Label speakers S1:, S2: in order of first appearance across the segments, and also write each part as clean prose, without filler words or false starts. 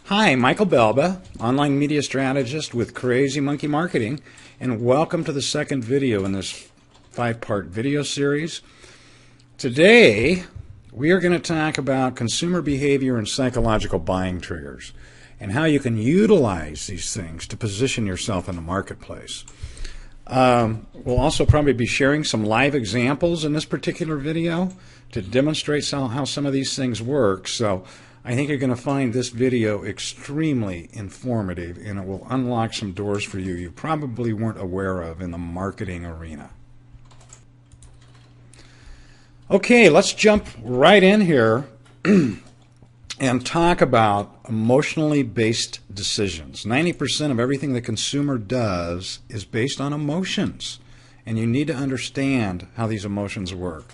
S1: Hi, Michael Belba, online media strategist with Crazy Monkey Marketing, and welcome to the second video in this 5-part video series. Today, we are going to talk about consumer behavior and psychological buying triggers and how you can utilize these things to position yourself in the marketplace. We'll also probably be sharing some live examples in this particular video to demonstrate how some of these things work. So I think you're going to find this video extremely informative, and it will unlock some doors for you probably weren't aware of in the marketing arena. Okay, let's jump right in here and talk about emotionally based decisions. 90% of everything the consumer does is based on emotions, and you need to understand how these emotions work.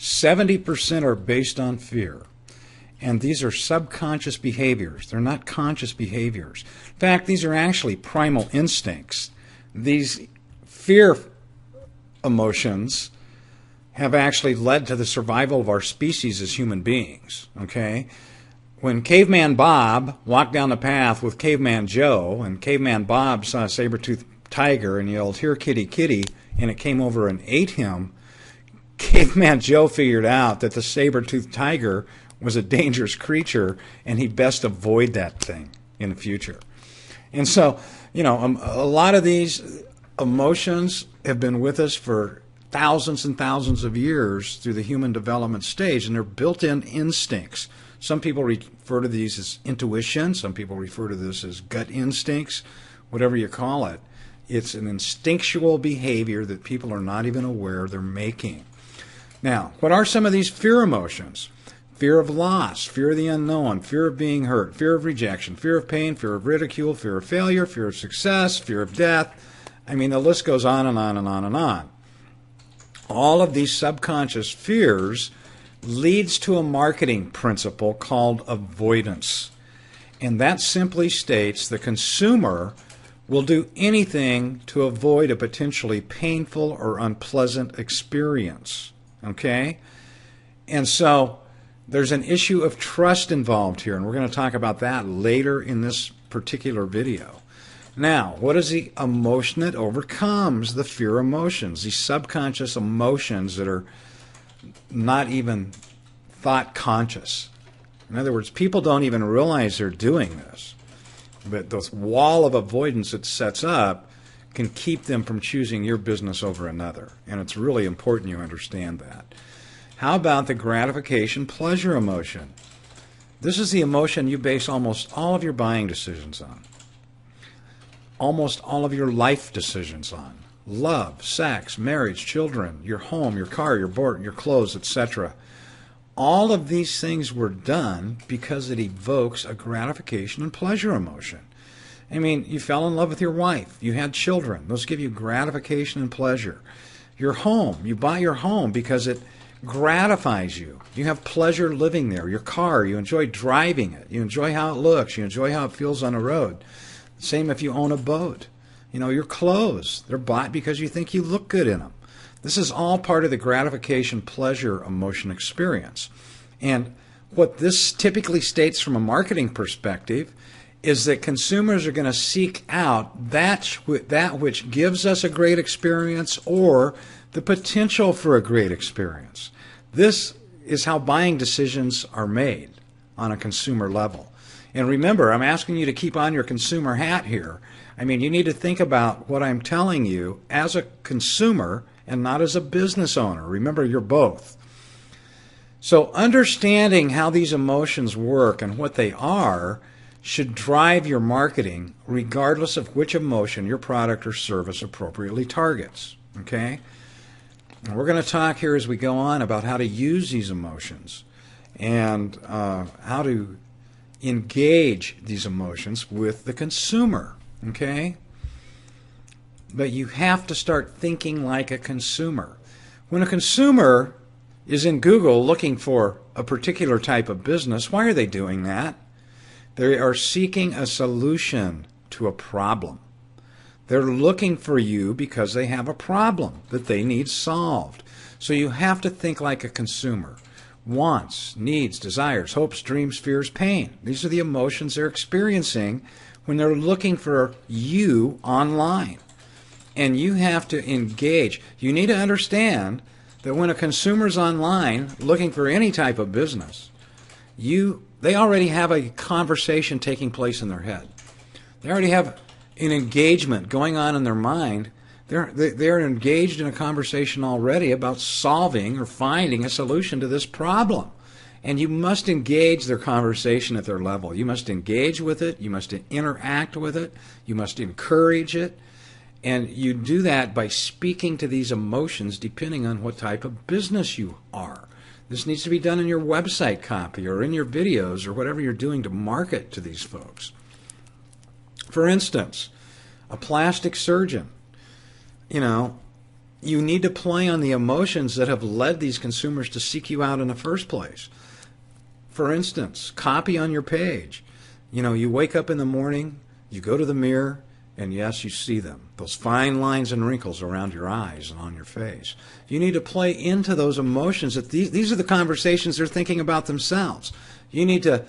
S1: 70% are based on fear. And these are subconscious behaviors. They're not conscious behaviors. In fact, these are actually primal instincts. These fear emotions have actually led to the survival of our species as human beings. Okay? When Caveman Bob walked down the path with Caveman Joe, and Caveman Bob saw a saber-toothed tiger and yelled, "Here, kitty, kitty," and it came over and ate him, Caveman Joe figured out that the saber-toothed tiger was a dangerous creature, and he'd best avoid that thing in the future. And so, a lot of these emotions have been with us for thousands and thousands of years through the human development stage, and they're built-in instincts. Some people refer to these as intuition. Some people refer to this as gut instincts, whatever you call it. It's an instinctual behavior that people are not even aware they're making. Now, what are some of these fear emotions? Fear of loss, fear of the unknown, fear of being hurt, fear of rejection, fear of pain, fear of ridicule, fear of failure, fear of success, fear of death. I mean, the list goes on and on and on and on. All of these subconscious fears leads to a marketing principle called avoidance. And that simply states the consumer will do anything to avoid a potentially painful or unpleasant experience. Okay? And so there's an issue of trust involved here, and we're going to talk about that later in this particular video. Now, what is the emotion that overcomes the fear emotions, these subconscious emotions that are not even thought conscious? In other words, people don't even realize they're doing this, but this wall of avoidance it sets up can keep them from choosing your business over another, and it's really important you understand that. How about the gratification pleasure emotion? This is the emotion you base almost all of your buying decisions on, almost all of your life decisions on. Love, sex, marriage, children, your home, your car, your boat, your clothes, etc. All of these things were done because it evokes a gratification and pleasure emotion. I mean, you fell in love with your wife, you had children, those give you gratification and pleasure. Your home, you buy your home because it gratifies you. You have pleasure living there. Your car, you enjoy driving it. You enjoy how it looks. You enjoy how it feels on the road. Same if you own a boat. Your clothes, they're bought because you think you look good in them. This is all part of the gratification pleasure emotion experience. And what this typically states from a marketing perspective is that consumers are going to seek out that which gives us a great experience or the potential for a great experience. This is how buying decisions are made on a consumer level. And remember, I'm asking you to keep on your consumer hat here. I mean, you need to think about what I'm telling you as a consumer and not as a business owner. Remember, you're both. So understanding how these emotions work and what they are should drive your marketing regardless of which emotion your product or service appropriately targets. Okay? And we're going to talk here as we go on about how to use these emotions and how to engage these emotions with the consumer. Okay? But you have to start thinking like a consumer. When a consumer is in Google looking for a particular type of business, why are they doing that? They are seeking a solution to a problem. They're looking for you because they have a problem that they need solved. So you have to think like a consumer. wants, needs, desires, hopes, dreams, fears, pain. These are the emotions they're experiencing when they're looking for you online. And you have to engage. You need to understand that when a consumer's online looking for any type of business, they already have a conversation taking place in their head. They already have an engagement going on in their mind. They're engaged in a conversation already about solving or finding a solution to this problem. And you must engage their conversation at their level. You must engage with it. You must interact with it. You must encourage it. And you do that by speaking to these emotions depending on what type of business you are. This needs to be done in your website copy or in your videos or whatever you're doing to market to these folks. For instance, a plastic surgeon, you need to play on the emotions that have led these consumers to seek you out in the first place. For instance, copy on your page. You wake up in the morning, you go to the mirror, and yes, you see them. Those fine lines and wrinkles around your eyes and on your face. You need to play into those emotions. That these are the conversations they're thinking about themselves. You need to.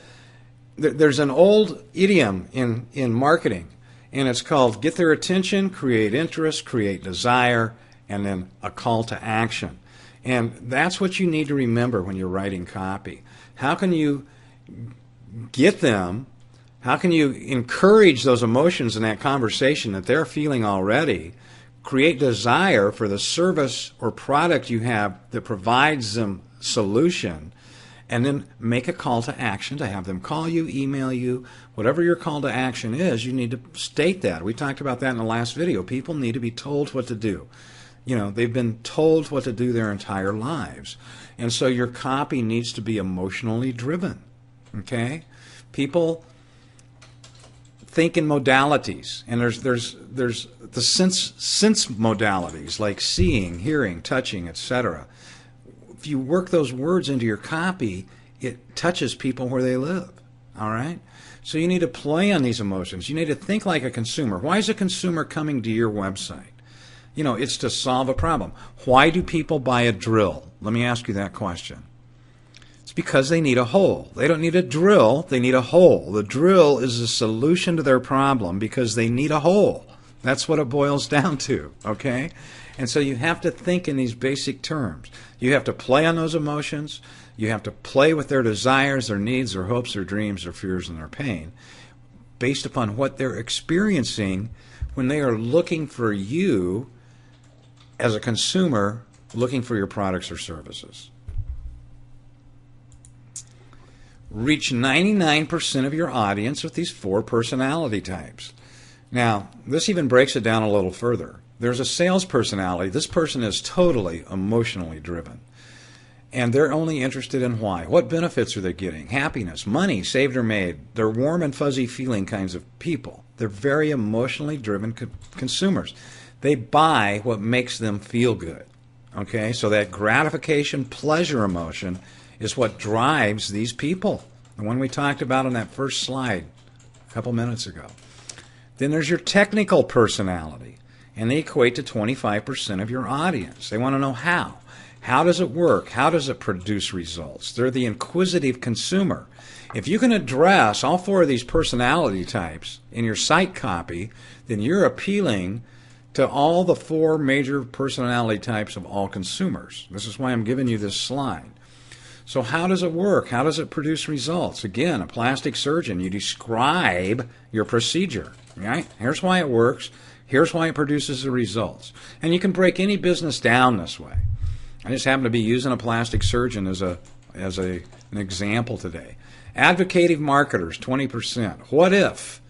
S1: There's an old idiom in marketing, and it's called get their attention, create interest, create desire, and then a call to action. And that's what you need to remember when you're writing copy. How can you get them? How can you encourage those emotions in that conversation that they're feeling already, create desire for the service or product you have that provides them solution, and then make a call to action to have them call you, email you, whatever your call to action is, you need to state that. We talked about that in the last video. People need to be told what to do. They've been told what to do their entire lives. And so your copy needs to be emotionally driven. Okay? People think in modalities, and there's the sense modalities like seeing, hearing, touching, etc. If you work those words into your copy, it touches people where they live. All right? So you need to play on these emotions. You need to think like a consumer. Why is a consumer coming to your website? It's to solve a problem. Why do people buy a drill? Let me ask you that question. It's because they need a hole. They don't need a drill, they need a hole. The drill is a solution to their problem because they need a hole. That's what it boils down to, okay? And so you have to think in these basic terms. You have to play on those emotions. You have to play with their desires, their needs, their hopes, their dreams, their fears, and their pain based upon what they're experiencing when they are looking for you as a consumer, looking for your products or services. Reach 99% of your audience with these 4 personality types. Now, this even breaks it down a little further. There's a sales personality. This person is totally emotionally driven. And they're only interested in why. What benefits are they getting? Happiness, money, saved or made. They're warm and fuzzy feeling kinds of people. They're very emotionally driven consumers. They buy what makes them feel good. Okay, so that gratification, pleasure emotion is what drives these people. The one we talked about on that first slide a couple minutes ago. Then there's your technical personality, and they equate to 25% of your audience. They want to know how. How does it work? How does it produce results? They're the inquisitive consumer. If you can address all 4 of these personality types in your site copy, then you're appealing to all the 4 major personality types of all consumers. This is why I'm giving you this slide. So how does it work? How does it produce results? Again, a plastic surgeon, you describe your procedure. Right? Here's why it works. Here's why it produces the results. And you can break any business down this way. I just happen to be using a plastic surgeon as an example today. Advocative marketers, 20%. What if?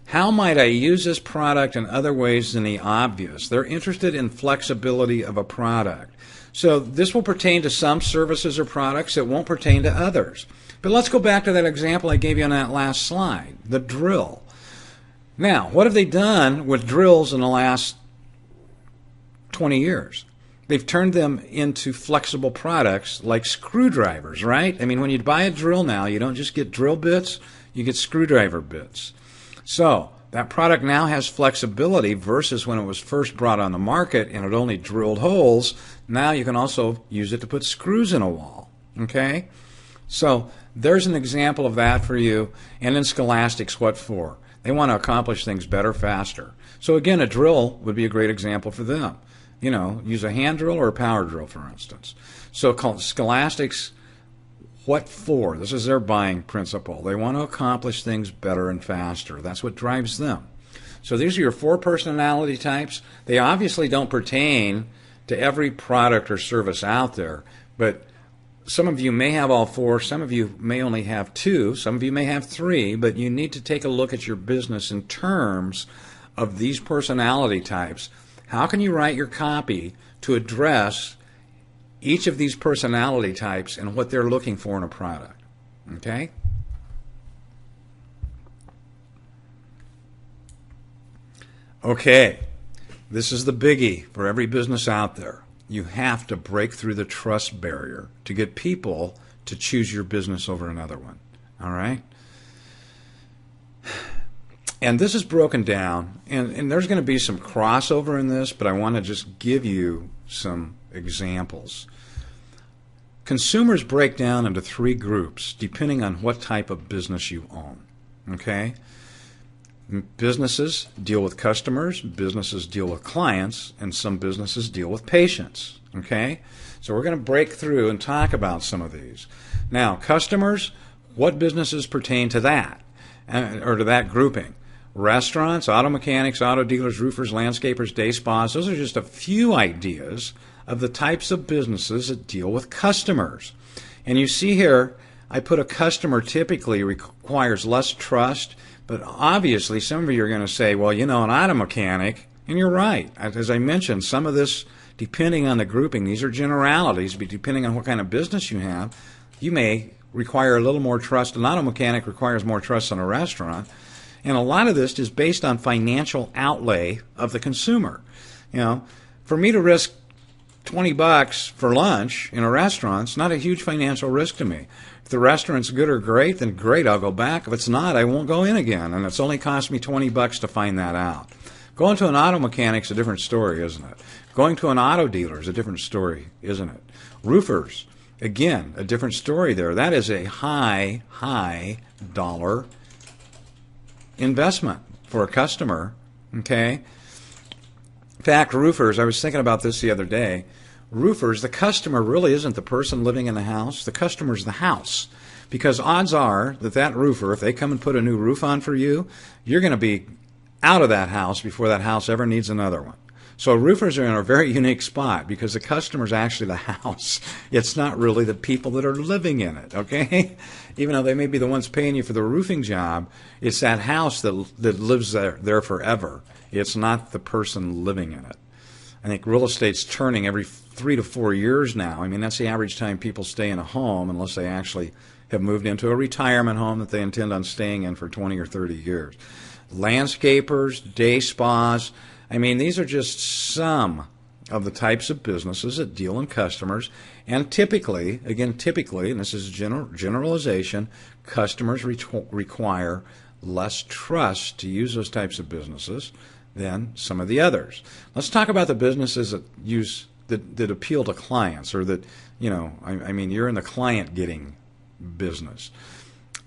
S1: How might I use this product in other ways than the obvious? They're interested in flexibility of a product. So this will pertain to some services or products. It won't pertain to others. But let's go back to that example I gave you on that last slide, the drill. Now, what have they done with drills in the last 20 years? They've turned them into flexible products like screwdrivers, right? I mean, when you buy a drill now, you don't just get drill bits, you get screwdriver bits. So that product now has flexibility versus when it was first brought on the market and it only drilled holes. Now you can also use it to put screws in a wall. Okay? So there's an example of that for you. And then scholastics, what for? They want to accomplish things better, faster. So again, a drill would be a great example for them. You know, use a hand drill or a power drill, for instance. So scholastics, what for? This is their buying principle. They want to accomplish things better and faster. That's what drives them. So these are your 4 personality types. They obviously don't pertain to every product or service out there, but some of you may have all 4, some of you may only have 2, some of you may have 3, but you need to take a look at your business in terms of these personality types. How can you write your copy to address each of these personality types and what they're looking for in a product? Okay? Okay, this is the biggie for every business out there. You have to break through the trust barrier to get people to choose your business over another one. All right? And this is broken down, and there's going to be some crossover in this, but I want to just give you some examples. Consumers break down into 3 groups depending on what type of business you own. Okay? Businesses deal with customers, businesses deal with clients, and some businesses deal with patients. Okay? So we're going to break through and talk about some of these. Now, customers, what businesses pertain to that, or to that grouping? Restaurants, auto mechanics, auto dealers, roofers, landscapers, day spas. Those are just a few ideas of the types of businesses that deal with customers. And you see here, I put a customer typically requires less trust, but obviously some of you are going to say, well, you know, an auto mechanic, and you're right. As I mentioned, some of this, depending on the grouping, these are generalities, but depending on what kind of business you have, you may require a little more trust. An auto mechanic requires more trust than a restaurant. And a lot of this is based on financial outlay of the consumer. You know, for me to risk $20 for lunch in a restaurant, it's not a huge financial risk to me. If the restaurant's good or great, then great, I'll go back. If it's not, I won't go in again. And it's only cost me $20 to find that out. Going to an auto mechanic's a different story, isn't it? Going to an auto dealer is a different story, isn't it? Roofers, again, a different story there. That is a high dollar investment for a customer, okay? In fact, roofers, I was thinking about this the other day. Roofers, the customer really isn't the person living in the house. The customer's the house. Because odds are that that roofer, if they come and put a new roof on for you, you're going to be out of that house before that house ever needs another one. So roofers are in a very unique spot because the customer's actually the house. It's not really the people that are living in it, okay? Even though they may be the ones paying you for the roofing job, it's that house that lives there forever. It's not the person living in it. I think real estate's turning every 3 to 4 years now. I mean, that's the average time people stay in a home unless they actually have moved into a retirement home that they intend on staying in for 20 or 30 years. Landscapers, day spas, I mean, these are just some of the types of businesses that deal in customers. And typically, again, typically, and this is generalization, customers require less trust to use those types of businesses than some of the others. Let's talk about the businesses that appeal to clients, or that, you know, I mean, you're in the client getting business.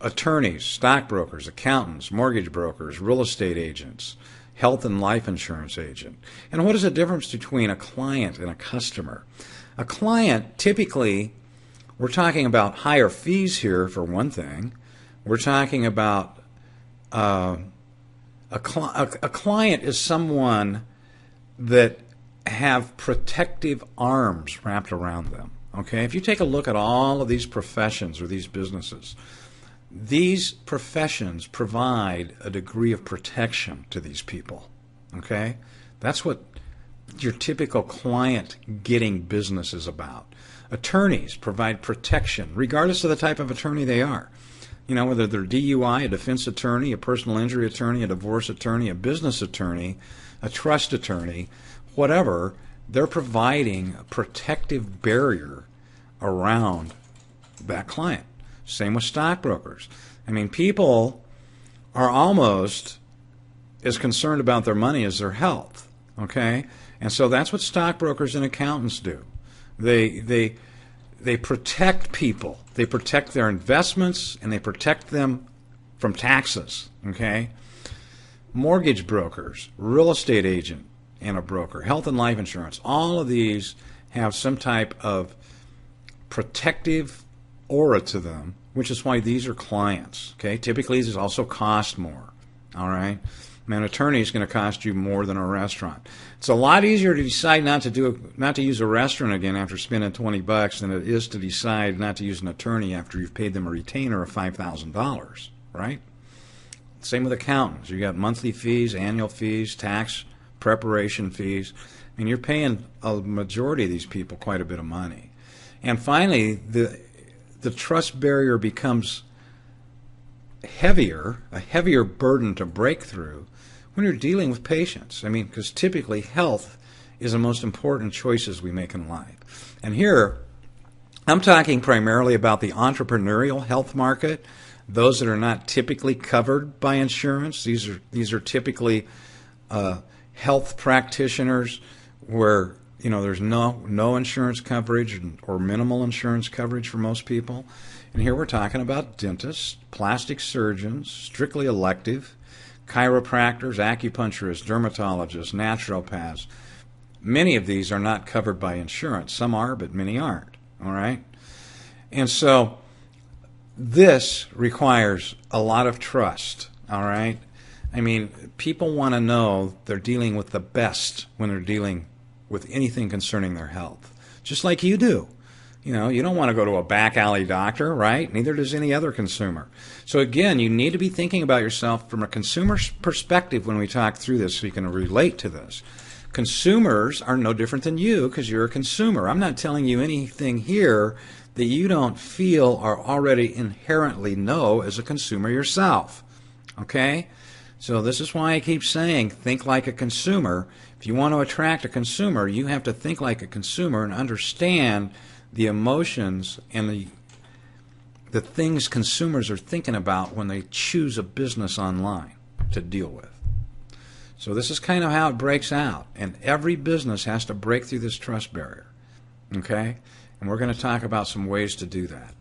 S1: Attorneys, stockbrokers, accountants, mortgage brokers, real estate agents, health and life insurance agent. And what is the difference between a client and a customer? A client, typically, we're talking about higher fees here for one thing. We're talking about a client is someone that have protective arms wrapped around them. Okay, if you take a look at all of these professions or these businesses, these professions provide a degree of protection to these people. Okay? That's what your typical client getting business is about. Attorneys provide protection, regardless of the type of attorney they are. You know, whether they're DUI, a defense attorney, a personal injury attorney, a divorce attorney, a business attorney, a trust attorney, whatever, they're providing a protective barrier around that client. Same with stockbrokers. I mean, people are almost as concerned about their money as their health, okay? And so that's what stockbrokers and accountants do. They they protect people. They protect their investments, and they protect them from taxes, okay? Mortgage brokers, real estate agent and a broker, health and life insurance, all of these have some type of protective aura to them, which is why these are clients, okay? Typically, these also cost more, all right? An attorney is going to cost you more than a restaurant. It's a lot easier to decide not to use a restaurant again after spending $20 than it is to decide not to use an attorney after you've paid them a retainer of $5,000, right? Same with accountants. You got monthly fees, annual fees, tax preparation fees. I mean, you're paying a majority of these people quite a bit of money. And finally, the trust barrier becomes a heavier burden to break through when you're dealing with patients. I mean, because typically health is the most important choices we make in life. And here, I'm talking primarily about the entrepreneurial health market, those that are not typically covered by insurance. These are typically health practitioners where there's no insurance coverage or minimal insurance coverage for most people. And here we're talking about dentists, plastic surgeons, strictly elective, chiropractors, acupuncturists, dermatologists, naturopaths. Many of these are not covered by insurance. Some are, but many aren't. All right? And so this requires a lot of trust. All right? I mean, people want to know they're dealing with the best when they're dealing with anything concerning their health, just like you do. You don't want to go to a back alley doctor, right? Neither does any other consumer. So again, you need to be thinking about yourself from a consumer's perspective when we talk through this so you can relate to this. Consumers are no different than you because you're a consumer. I'm not telling you anything here that you don't feel or already inherently know as a consumer yourself. Okay? So this is why I keep saying think like a consumer. If you want to attract a consumer, you have to think like a consumer and understand the emotions and the things consumers are thinking about when they choose a business online to deal with. So this is kind of how it breaks out. And every business has to break through this trust barrier. Okay? And we're going to talk about some ways to do that.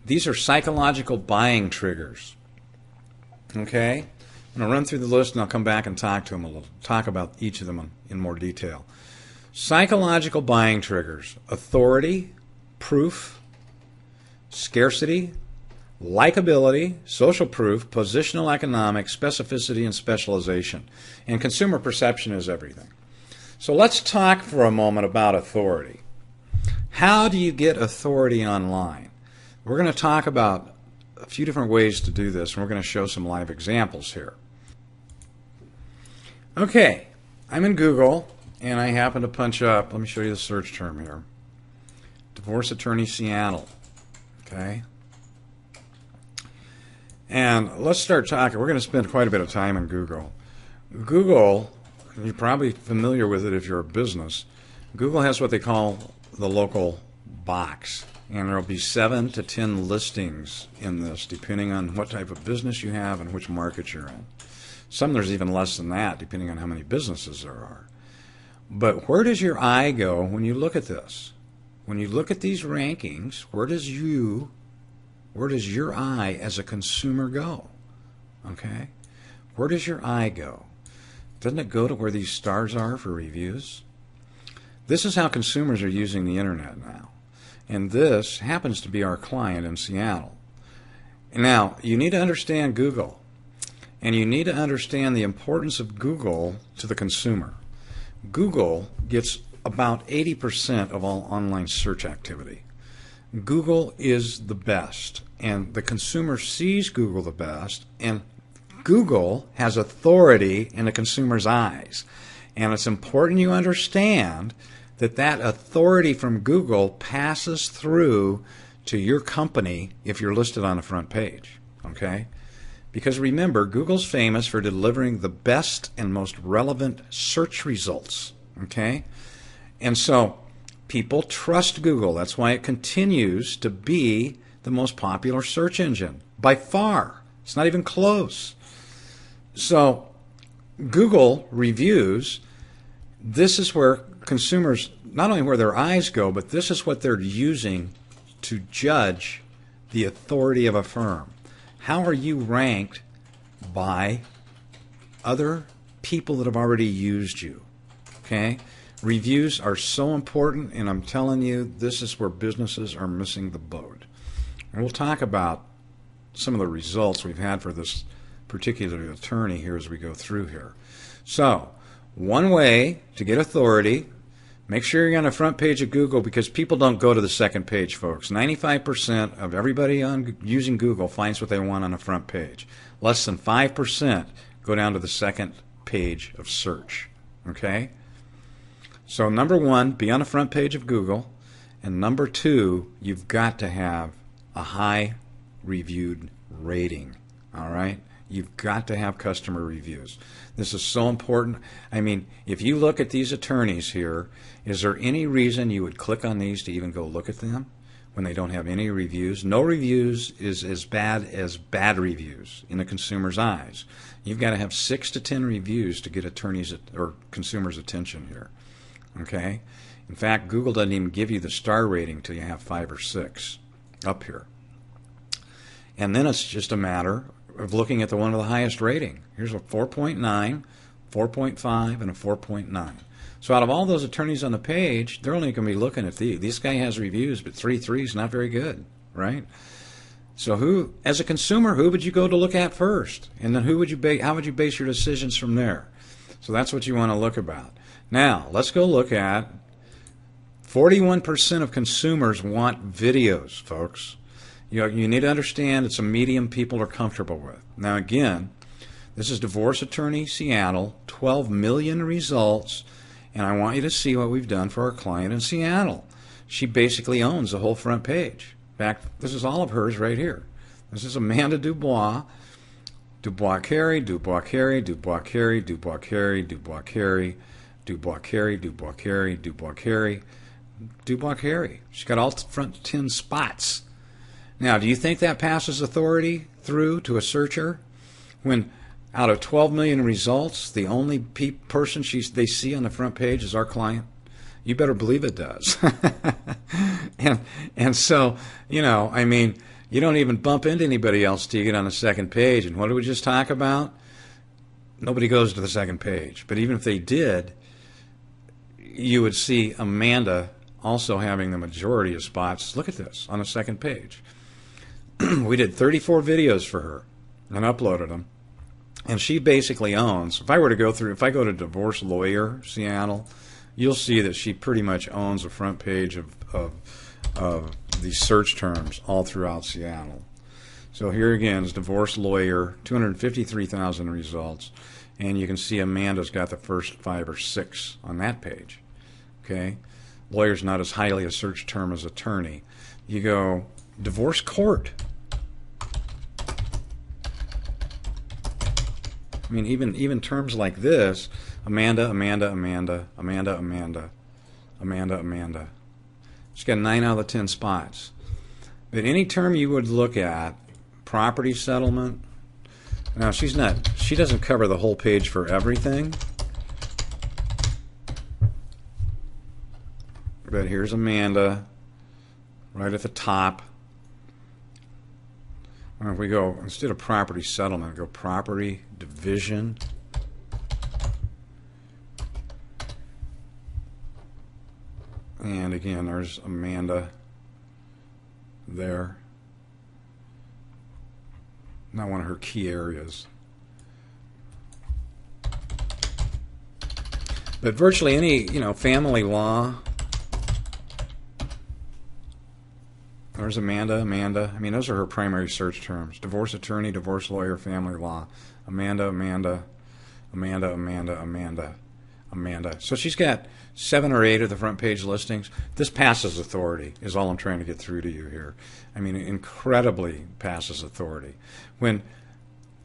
S1: These are psychological buying triggers. Okay? I'm going to run through the list and I'll come back and talk about each of them in more detail. Psychological buying triggers: authority, proof, scarcity, likability, social proof, positional economics, specificity, and specialization. And consumer perception is everything. So let's talk for a moment about authority. How do you get authority online? We're going to talk about a few different ways to do this, and we're going to show some live examples here. Okay, I'm in Google, and I happen to punch up, let me show you the search term here, divorce attorney Seattle. Okay? And let's start talking. We're going to spend quite a bit of time in Google. Google, you're probably familiar with it if you're a business. Google has what they call the local box. And there will be 7 to 10 listings in this, depending on what type of business you have and which market you're in. Some there's even less than that, depending on how many businesses there are. But where does your eye go when you look at this? When you look at these rankings, where does your eye as a consumer go? Okay? Where does your eye go? Doesn't it go to where these stars are for reviews? This is how consumers are using the internet now. And this happens to be our client in Seattle. Now, you need to understand Google. And you need to understand the importance of Google to the consumer. Google gets about 80% of all online search activity. Google is the best, and the consumer sees Google the best, and Google has authority in the consumer's eyes. And it's important you understand that authority from Google passes through to your company if you're listed on the front page. Okay? Because remember, Google's famous for delivering the best and most relevant search results. Okay? And so people trust Google. That's why it continues to be the most popular search engine by far. It's not even close. So Google reviews, this is where consumers, not only where their eyes go, but this is what they're using to judge the authority of a firm. How are you ranked by other people that have already used you? Okay? Reviews are so important, and I'm telling you, this is where businesses are missing the boat. And we'll talk about some of the results we've had for this particular attorney here as we go through here. So, one way to get authority, make sure you're on the front page of Google, because people don't go to the second page, folks. 95% of everybody using Google finds what they want on the front page. Less than 5% go down to the second page of search. Okay? So number one, be on the front page of Google. And number two, you've got to have a high reviewed rating. All right? You've got to have customer reviews. This is so important. I mean, if you look at these attorneys here, is there any reason you would click on these to even go look at them when they don't have any reviews? No reviews is as bad reviews in the consumer's eyes. You've got to have 6 to 10 reviews to get attorneys or consumers' attention here. Okay? In fact, Google doesn't even give you the star rating until you have 5 or 6 up here. And then it's just a matter of looking at the one with the highest rating. Here's a 4.9, 4.5, and a 4.9. So out of all those attorneys on the page, they're only going to be looking at these. This guy has reviews, but 3.3 is not very good, right? So who, as a consumer, who would you go to look at first? And then how would you base your decisions from there? So that's what you want to look about. Now, let's go look at 41% of consumers want videos, folks. You need to understand it's a medium people are comfortable with. Now again, this is Divorce Attorney Seattle, 12 million results, and I want you to see what we've done for our client in Seattle. She basically owns the whole front page. In fact, this is all of hers right here. This is Amanda Dubois, Dubois Carey, Dubois Carey, Dubois Carey, Dubois Carey, Dubois Carey, Dubois Carey, Dubois Carey, Dubois Carey, Dubois Carey. She's got all front 10 spots. Now, do you think that passes authority through to a searcher when out of 12 million results, the only person they see on the front page is our client? You better believe it does. and so, I mean, you don't even bump into anybody else till you get on the second page. And what did we just talk about? Nobody goes to the second page. But even if they did, you would see Amanda also having the majority of spots. Look at this on the second page. We did 34 videos for her and uploaded them. And she basically owns, if I go to Divorce Lawyer Seattle, you'll see that she pretty much owns the front page of these search terms all throughout Seattle. So here again is Divorce Lawyer, 253,000 results. And you can see Amanda's got the first 5 or 6 on that page. Okay? Lawyer's not as highly a search term as attorney. You go Divorce Court. I mean, even terms like this, Amanda. She's got 9 out of the 10 spots. But any term you would look at, property settlement. Now she doesn't cover the whole page for everything. But here's Amanda, right at the top. If we go, instead of property settlement, go property division. And again, there's Amanda there. Not one of her key areas. But virtually any, family law. There's Amanda. I mean, those are her primary search terms. Divorce attorney, divorce lawyer, family law. Amanda. So she's got 7 or 8 of the front page listings. This passes authority, is all I'm trying to get through to you here. I mean, incredibly passes authority. And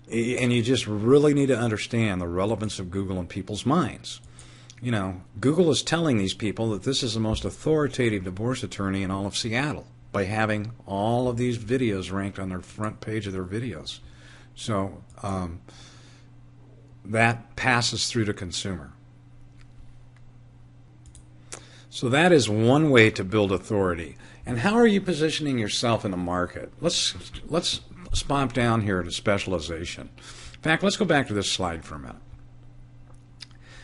S1: you just really need to understand the relevance of Google in people's minds. Google is telling these people that this is the most authoritative divorce attorney in all of Seattle by having all of these videos ranked on their front page of their videos. So that passes through to consumer. So that is one way to build authority. And how are you positioning yourself in the market? Let's spot down here to specialization. In fact, let's go back to this slide for a minute.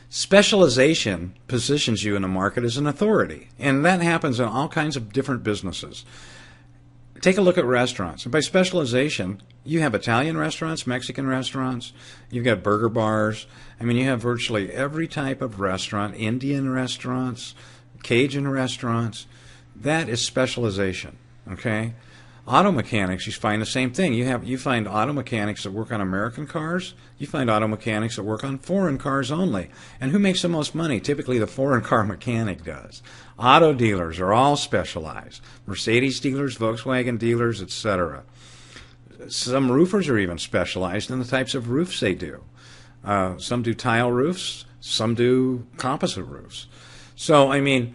S1: Specialization positions you in the market as an authority, and that happens in all kinds of different businesses. Take a look at restaurants. And by specialization, you have Italian restaurants, Mexican restaurants, you've got burger bars. I mean, you have virtually every type of restaurant, Indian restaurants, Cajun restaurants. That is specialization, okay? Auto mechanics, you find the same thing. You find auto mechanics that work on American cars. You find auto mechanics that work on foreign cars only. And who makes the most money? Typically the foreign car mechanic does. Auto dealers are all specialized. Mercedes dealers, Volkswagen dealers, etc. Some roofers are even specialized in the types of roofs they do. Some do tile roofs, some do composite roofs. So, I mean,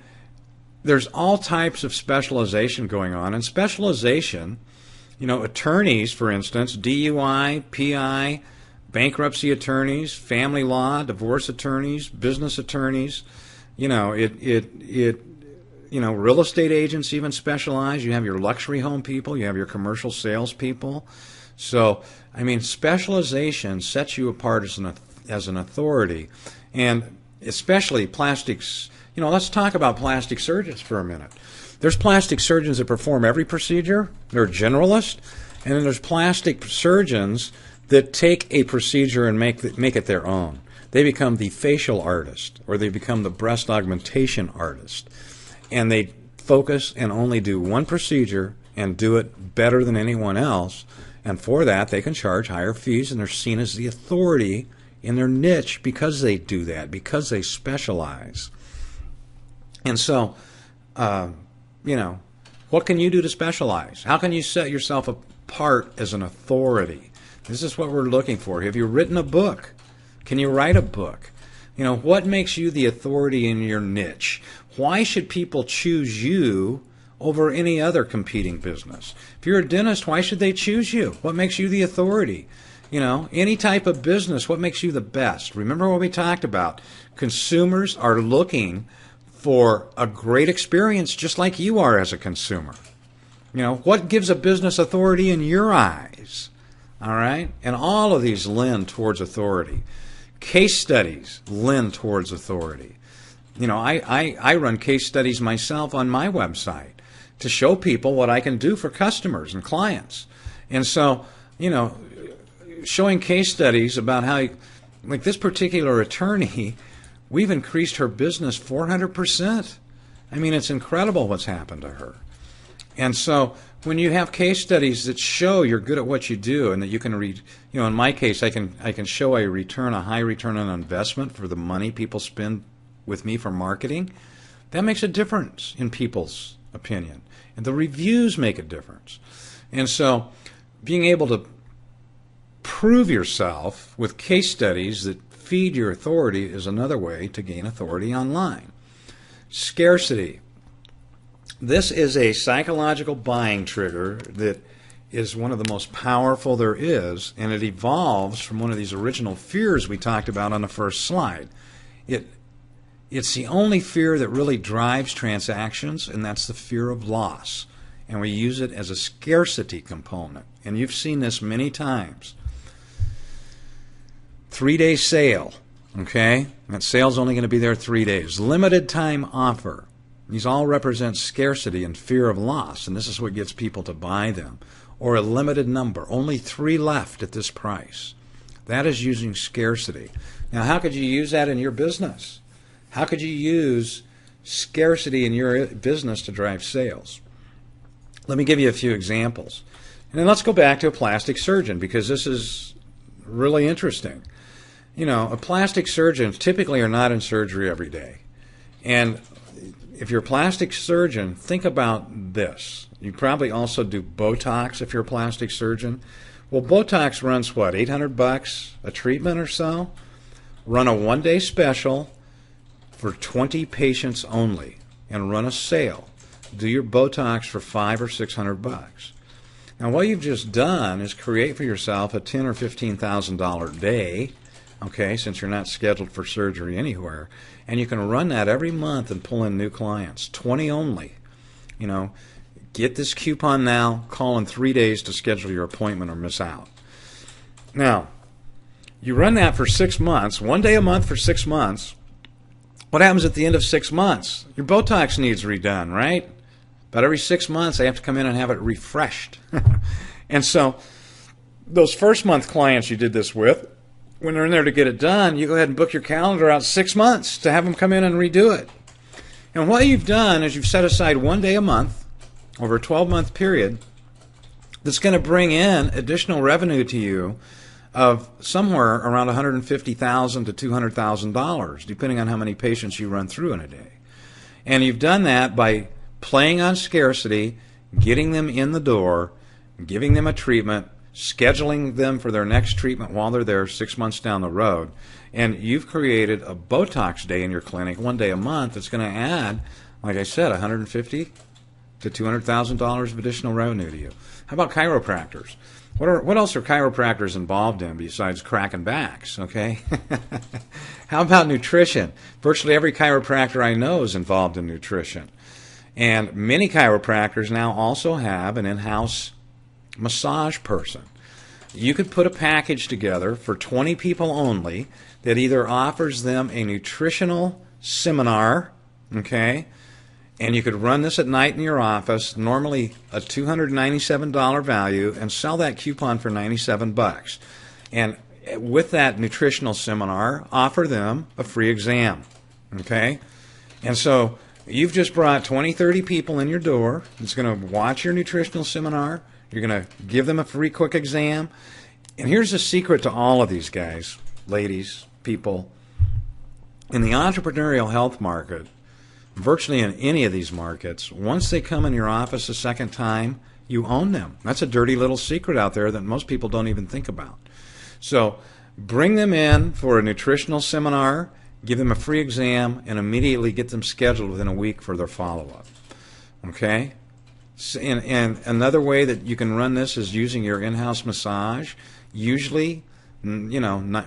S1: there's all types of specialization going on. And specialization, attorneys, for instance, DUI, PI, bankruptcy attorneys, family law, divorce attorneys, business attorneys, real estate agents even specialize. You have your luxury home people, you have your commercial sales people. So, I mean, specialization sets you apart as an authority, and especially plastics. Let's talk about plastic surgeons for a minute. There's plastic surgeons that perform every procedure. They're generalists. And then there's plastic surgeons that take a procedure and make it their own. They become the facial artist, or they become the breast augmentation artist. And they focus and only do one procedure and do it better than anyone else. And for that, they can charge higher fees, and they're seen as the authority in their niche because they do that, because they specialize. And so, what can you do to specialize? How can you set yourself apart as an authority? This is what we're looking for. Have you written a book? Can you write a book? What makes you the authority in your niche? Why should people choose you over any other competing business? If you're a dentist, why should they choose you? What makes you the authority? Any type of business, what makes you the best? Remember what we talked about. Consumers are looking for a great experience just like you are as a consumer. What gives a business authority in your eyes? All right? And all of these lend towards authority. Case studies lend towards authority. I run case studies myself on my website to show people what I can do for customers and clients. And so, showing case studies about how, like this particular attorney, we've increased her business 400%. I mean, it's incredible what's happened to her. And so when you have case studies that show you're good at what you do and that you can read, in my case, I can show a high return on investment for the money people spend with me for marketing, that makes a difference in people's opinion. And the reviews make a difference. And so being able to prove yourself with case studies that feed your authority is another way to gain authority online. Scarcity. This is a psychological buying trigger that is one of the most powerful there is, and it evolves from one of these original fears we talked about on the first slide. It's the only fear that really drives transactions, and that's the fear of loss. And we use it as a scarcity component. And you've seen this many times. 3-day sale, okay? That sale's only going to be there 3 days. Limited time offer. These all represent scarcity and fear of loss, and this is what gets people to buy them. Or a limited number, only 3 left at this price. That is using scarcity. Now, how could you use that in your business? How could you use scarcity in your business to drive sales? Let me give you a few examples. And then let's go back to a plastic surgeon, because this is really interesting. A plastic surgeon typically are not in surgery every day. And if you're a plastic surgeon, think about this. You probably also do Botox if you're a plastic surgeon. Well, Botox runs what, $800 a treatment or so? Run a 1-day special for 20 patients only and run a sale. Do your Botox for $500 or $600. Now, what you've just done is create for yourself a $10,000 or $15,000 day okay, since you're not scheduled for surgery anywhere. And you can run that every month and pull in new clients, 20 only. You know, get this coupon now, call in 3 days to schedule your appointment or miss out. Now, you run that for 6 months, 1 day a month for 6 months. What happens at the end of 6 months? Your Botox needs redone, right? But every 6 months, they have to come in and have it refreshed. And so those first month clients you did this with, when they're in there to get it done, you go ahead and book your calendar out 6 months to have them come in and redo it. And what you've done is you've set aside 1 day a month over a 12-month period that's going to bring in additional revenue to you of somewhere around $150,000 to $200,000, depending on how many patients you run through in a day. And you've done that by playing on scarcity, getting them in the door, giving them a treatment, scheduling them for their next treatment while they're there 6 months down the road. And you've created a Botox day in your clinic, 1 day a month, that's going to add, like I said, $150,000 to $200,000 of additional revenue to you. How about chiropractors? What else are chiropractors involved in besides cracking backs, okay? How about nutrition? Virtually every chiropractor I know is involved in nutrition. And many chiropractors now also have an in-house massage person. You could put a package together for 20 people only that either offers them a nutritional seminar, okay, and you could run this at night in your office, normally a $297 value, and sell that coupon for $97. And with that nutritional seminar, offer them a free exam, okay? And so you've just brought 20, 30 people in your door that's going to watch your nutritional seminar. You're going to give them a free quick exam. And here's the secret to all of these guys, ladies, people. In the entrepreneurial health market, virtually in any of these markets, once they come in your office a second time, you own them. That's a dirty little secret out there that most people don't even think about. So bring them in for a nutritional seminar, give them a free exam, and immediately get them scheduled within a week for their follow-up. Okay? And another way that you can run this is using your in-house massage. Usually, you know,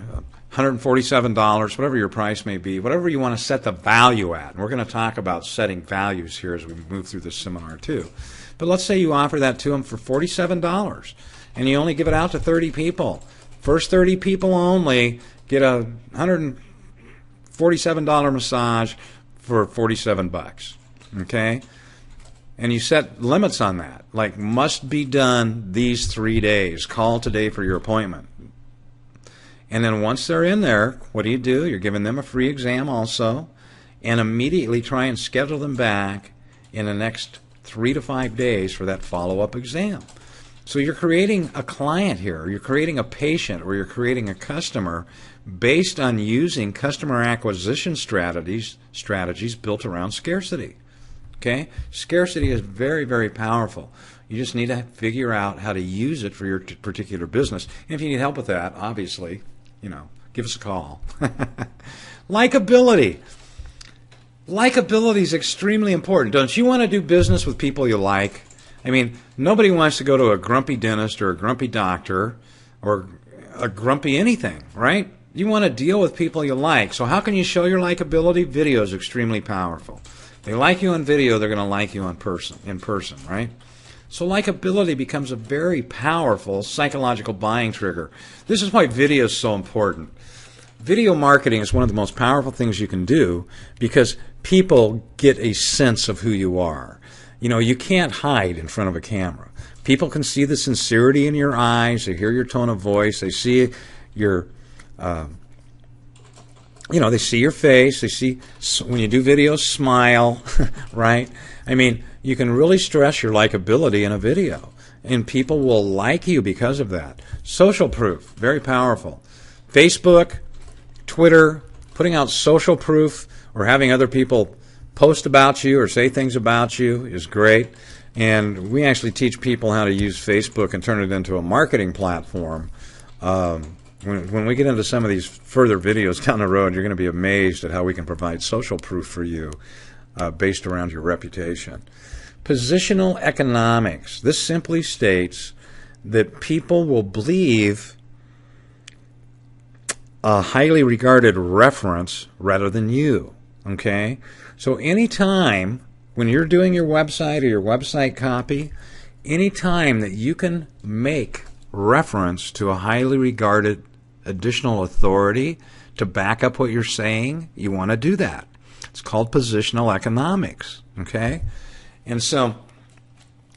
S1: $147, whatever your price may be, whatever you want to set the value at. And we're going to talk about setting values here as we move through this seminar too. But let's say you offer that to them for $47 and you only give it out to 30 people. First 30 people only get a $147 massage for $47. Okay? And you set limits on that, like must be done these 3 days. Call today for your appointment. And then once they're in there, what do? You're giving them a free exam also, and immediately try and schedule them back in the next 3 to 5 days for that follow-up exam. So you're creating a client here, or you're creating a patient, or you're creating a customer based on using customer acquisition strategies built around scarcity. Okay? Scarcity is very, very powerful. You just need to figure out how to use it for your particular business. And if you need help with that, obviously, you know, give us a call. Likability. Likability is extremely important. Don't you want to do business with people you like? I mean, nobody wants to go to a grumpy dentist or a grumpy doctor or a grumpy anything, right? You want to deal with people you like. So how can you show your likability? Video is extremely powerful. If they like you on video, they're going to like you in person, right? So likability becomes a very powerful psychological buying trigger. This is why video is so important. Video marketing is one of the most powerful things you can do because people get a sense of who you are. You know, you can't hide in front of a camera. People can see the sincerity in your eyes. They hear your tone of voice. They see your, they see your face. They see, when you do videos, smile, right? I mean, you can really stress your likability in a video, and people will like you because of that. Social proof, very powerful. Facebook, Twitter, putting out social proof or having other people post about you or say things about you is great. And we actually teach people how to use Facebook and turn it into a marketing platform. When we get into some of these further videos down the road, you're going to be amazed at how we can provide social proof for you based around your reputation. Positional economics. This simply states that people will believe a highly regarded reference rather than you. Okay? So anytime when you're doing your website or your website copy, anytime that you can make reference to a highly regarded additional authority to back up what you're saying, you want to do that. It's called positional economics. Okay? And so,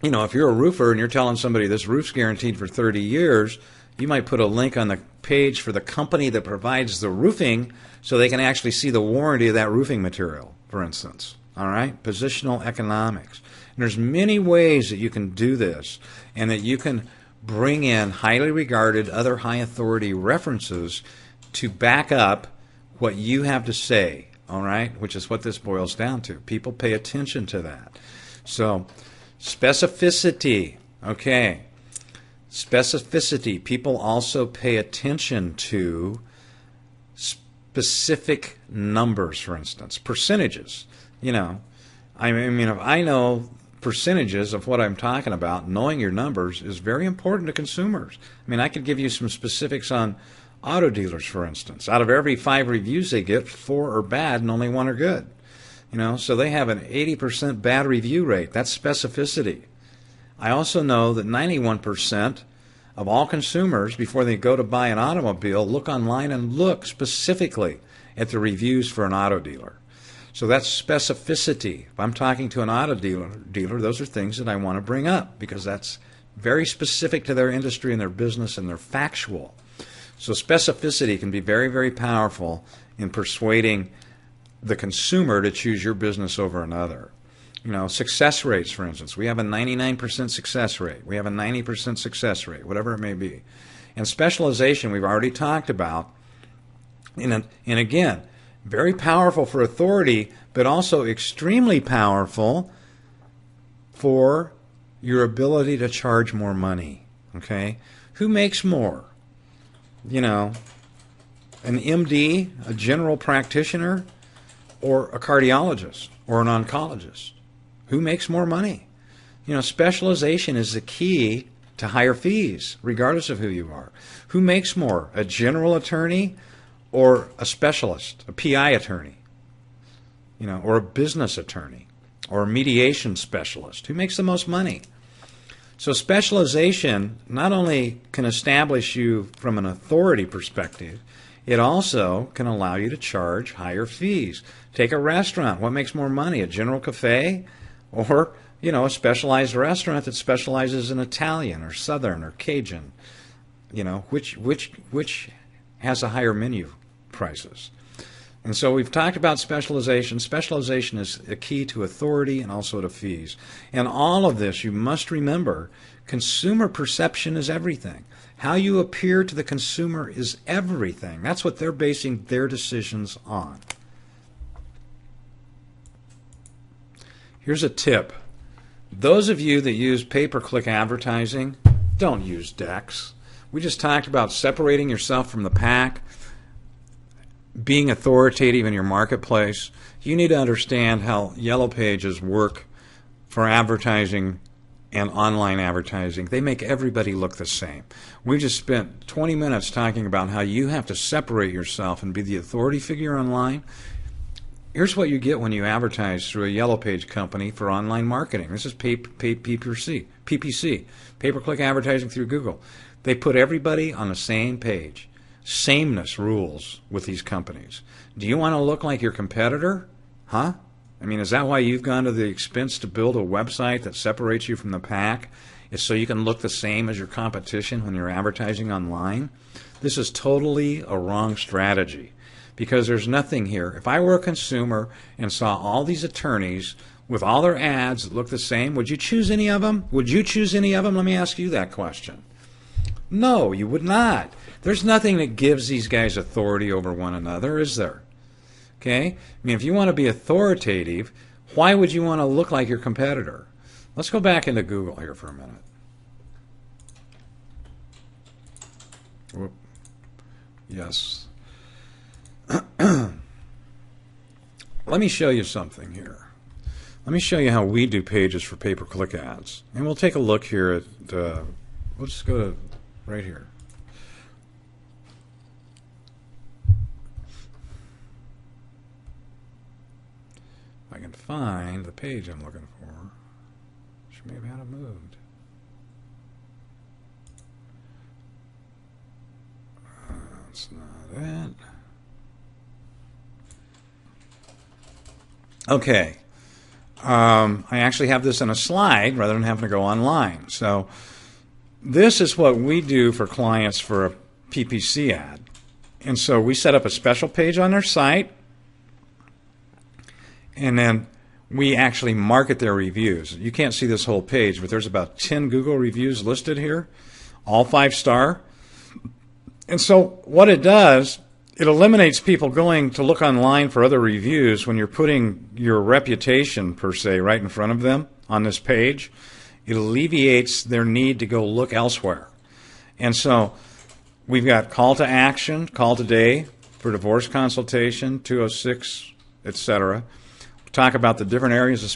S1: if you're a roofer and you're telling somebody this roof's guaranteed for 30 years, you might put a link on the page for the company that provides the roofing so they can actually see the warranty of that roofing material, for instance. All right? Positional economics. And there's many ways that you can do this and that you can bring in highly regarded other high authority references to back up what you have to say, all right? Which is what this boils down to. People pay attention to that. So, specificity, okay. Specificity. People also pay attention to specific numbers, for instance. Percentages. I mean, if I know percentages of what I'm talking about, knowing your numbers is very important to consumers. I mean, I could give you some specifics on auto dealers, for instance. Out of every 5 reviews they get, 4 are bad and only 1 are good. So they have an 80% bad review rate. That's specificity. I also know that 91% of all consumers, before they go to buy an automobile, look online and look specifically at the reviews for an auto dealer. So that's specificity. If I'm talking to an auto dealer, those are things that I want to bring up because that's very specific to their industry and their business, and they're factual. So specificity can be very, very powerful in persuading the consumer to choose your business over another. Success rates, for instance. We have a 99% success rate. We have a 90% success rate, whatever it may be. And specialization, we've already talked about. And again, very powerful for authority, but also extremely powerful for your ability to charge more money. Okay? Who makes more? An MD, a general practitioner, or a cardiologist, or an oncologist? Who makes more money? Specialization is the key to higher fees, regardless of who you are. Who makes more? A general attorney or a specialist, a PI attorney? Or a business attorney, or a mediation specialist? Who makes the most money? So specialization not only can establish you from an authority perspective, it also can allow you to charge higher fees. Take a restaurant. What makes more money, a general cafe or, a specialized restaurant that specializes in Italian or Southern or Cajun? Which has a higher menu prices? And so we've talked about specialization. Specialization is a key to authority and also to fees. And all of this, you must remember, consumer perception is everything. How you appear to the consumer is everything. That's what they're basing their decisions on. Here's a tip. Those of you that use pay-per-click advertising, don't use decks. We just talked about separating yourself from the pack, being authoritative in your marketplace. You need to understand how Yellow Pages work for advertising and online advertising. They make everybody look the same. We just spent 20 minutes talking about how you have to separate yourself and be the authority figure online. Here's what you get when you advertise through a Yellow Page company for online marketing. This is PPC, pay-per-click advertising through Google. They put everybody on the same page. Sameness rules with these companies. Do you want to look like your competitor? Huh? I mean, is that why you've gone to the expense to build a website that separates you from the pack? It's so you can look the same as your competition when you're advertising online? This is totally a wrong strategy because there's nothing here. If I were a consumer and saw all these attorneys with all their ads that look the same, would you choose any of them? Would you choose any of them? Let me ask you that question. No, you would not. There's nothing that gives these guys authority over one another, is there? Okay? I mean, if you want to be authoritative, why would you want to look like your competitor? Let's go back into Google here for a minute. Whoop. Yes. Let me show you something here. Let me show you how we do pages for pay-per-click ads. And we'll take a look here at, we'll just go to right here. can find the page I'm looking for. She may have had it moved. That's not it. Okay. I actually have this in a slide rather than having to go online. So this is what we do for clients for a PPC ad. And so we set up a special page on their site, and then we actually market their reviews. You can't see this whole page, but there's about 10 Google reviews listed here, all 5-star. And so what it does, it eliminates people going to look online for other reviews when you're putting your reputation, per se, right in front of them on this page. It alleviates their need to go look elsewhere. And so we've got call to action, call today for divorce consultation, 206, etc. We talk about the different areas of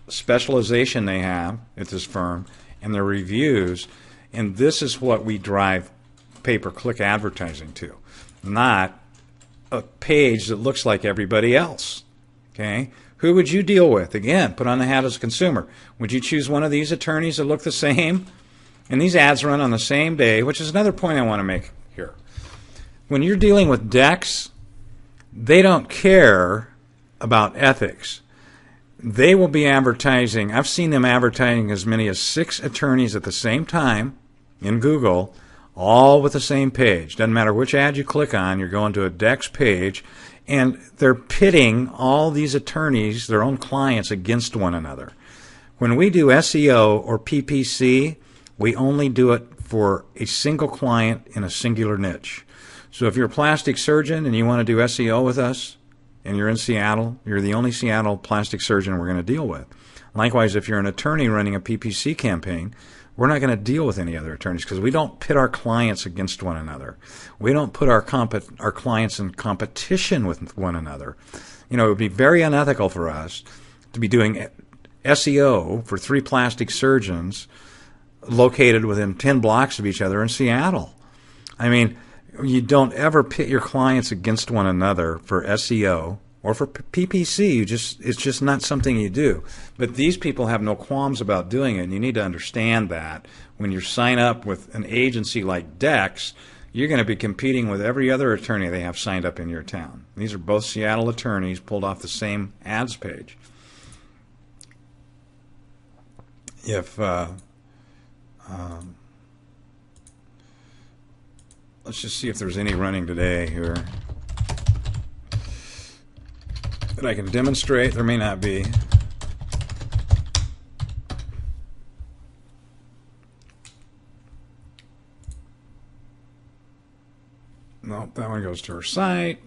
S1: specialization they have at this firm and their reviews. And this is what we drive pay-per-click advertising to, not a page that looks like everybody else. Okay? Who would you deal with? Again, put on the hat as a consumer. Would you choose one of these attorneys that look the same? And these ads run on the same day, which is another point I want to make here. When you're dealing with DECs, they don't care about ethics. They will be advertising. I've seen them advertising as many as 6 attorneys at the same time in Google, all with the same page. Doesn't matter which ad you click on, you're going to a DEC's page, and they're pitting all these attorneys, their own clients, against one another. When we do SEO or PPC, we only do it for a single client in a singular niche. So if you're a plastic surgeon and you want to do SEO with us, and you're in Seattle, you're the only Seattle plastic surgeon we're going to deal with. Likewise, if you're an attorney running a PPC campaign, we're not going to deal with any other attorneys because we don't pit our clients against one another. We don't put our clients in competition with one another. You know, it would be very unethical for us to be doing SEO for 3 plastic surgeons located within 10 blocks of each other in Seattle. I mean, you don't ever pit your clients against one another for SEO or for PPC. It's just not something you do. But these people have no qualms about doing it, and you need to understand that when you sign up with an agency like DEX, you're going to be competing with every other attorney they have signed up in your town. These are both Seattle attorneys pulled off the same ads page. If let's just see if there's any running today here that I can demonstrate. There may not be. Nope, that one goes to her site.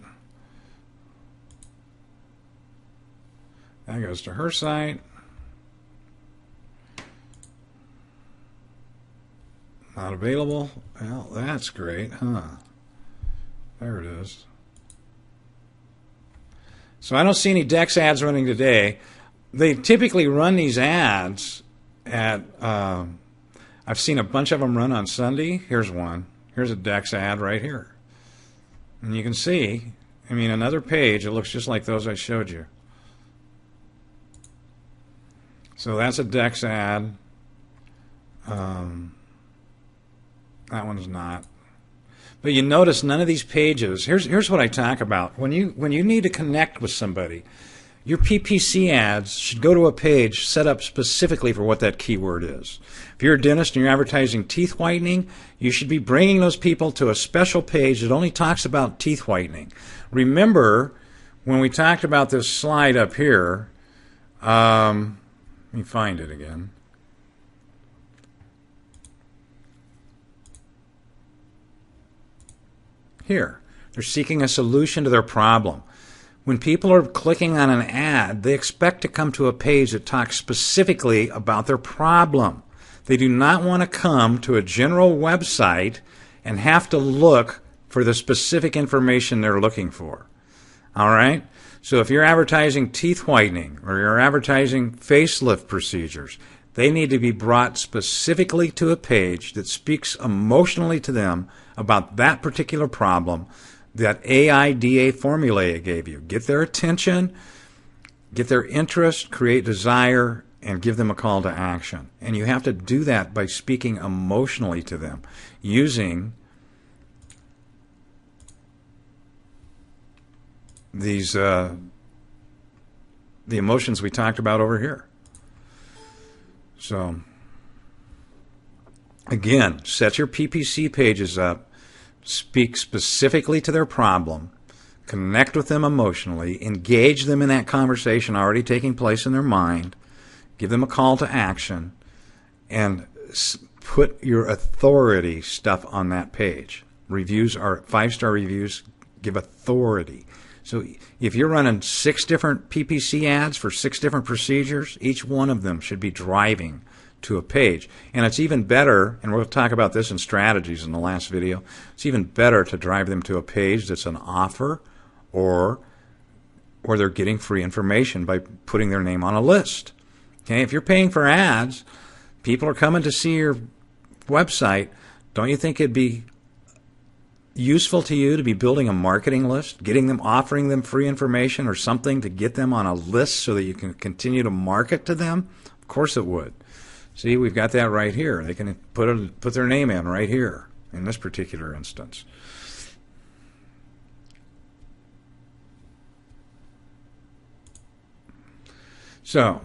S1: That goes to her site. Not available. Well, that's great, huh? There it is. So I don't see any DEX ads running today. They typically run these ads at, I've seen a bunch of them run on Sunday. Here's one. Here's a DEX ad right here. And you can see, I mean, another page, it looks just like those I showed you. So that's a DEX ad. That one's not. But you notice none of these pages. Here's what I talk about. When you need to connect with somebody, your PPC ads should go to a page set up specifically for what that keyword is. If you're a dentist and you're advertising teeth whitening, you should be bringing those people to a special page that only talks about teeth whitening. Remember when we talked about this slide up here, let me find it again. Here, they're seeking a solution to their problem. When people are clicking on an ad, they expect to come to a page that talks specifically about their problem. They do not want to come to a general website and have to look for the specific information they're looking for. All right? So if you're advertising teeth whitening or you're advertising facelift procedures, they need to be brought specifically to a page that speaks emotionally to them about that particular problem, that AIDA formula I gave you. Get their attention. get their interest, create desire, and give them a call to action. And you have to do that by speaking emotionally to them, using these the emotions we talked about over here. So again, set your PPC pages up, speak specifically to their problem, connect with them emotionally, engage them in that conversation already taking place in their mind, give them a call to action, and put your authority stuff on that page. Reviews are 5-star reviews, give authority. So if you're running 6 different PPC ads for 6 different procedures, each one of them should be driving to a page. And it's even better, and we'll talk about this in strategies in the last video, it's even better to drive them to a page that's an offer or they're getting free information by putting their name on a list. Okay, if you're paying for ads, people are coming to see your website, don't you think it'd be useful to you to be building a marketing list, getting them, offering them free information or something to get them on a list so that you can continue to market to them? Of course it would. See, we've got that right here. They can put their name in right here in this particular instance. So,